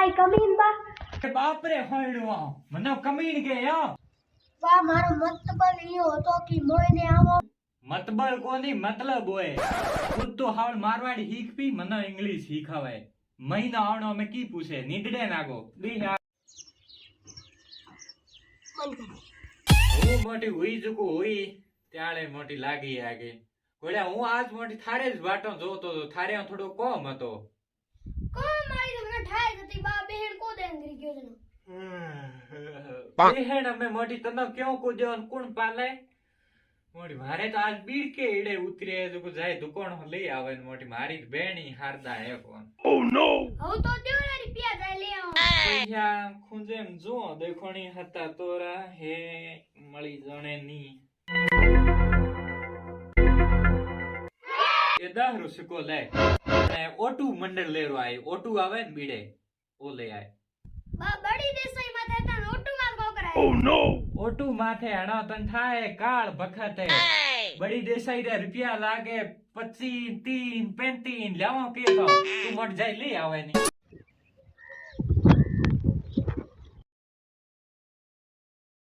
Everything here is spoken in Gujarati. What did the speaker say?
કાઈ કમીન બા બાપ રે હોયડવા મને કમીણ કે યો બા મારો મતલબ ઈયો હતો કે મોઈને આવો મતબલ કોની મતલબ હોય ખુદ તો હાલ મારવાડી શીખ પી મને ઇંગ્લિશ શીખાવે મહિના આવણો અમે કી પૂછે નીંદડે નાગો દી હું મોટી હુઈ ચૂકું હુઈ ત્યારે મોટી લાગી આગે ગોળ્યા હું આજ મોટી થારે જ વાટો જોતો તો થારે થોડો કોમ હતો કોણ મારી તમને ઠાય જતી બા બહેણ કો દે અંગરી ગયો જનો બહેણ અમે મોટી તને ક્यों કૂદ્યો ને કોણ પાલે મોટી મારે તો આજ બીડકે ઈડે ઉતરે તો જાય દુકાન લઈ આવે ને મોટી મારી બેણી હારદા હે કોણ ઓ નો હું તો દેવરા રૂપિયા જાય લે આવો પૈસા ખુંજેમ જો દેખોણી હતા તોરા હે મળી જણે ની એ 10 રૂપિયા લે અને ઓટુ મંડળ લેરો આય ઓટુ આવે ને બીડે ઓ લે આય બા બડી દેસાઈ માથે તા ઓટુ માં કો કરાય ઓ નો ઓટુ માથે હણો તન થાય કાળ ભખતે બડી દેસાઈ રે રૂપિયા લાગે 25 30 35 લેવો કે તો તું મટ જાય લઈ આવે ની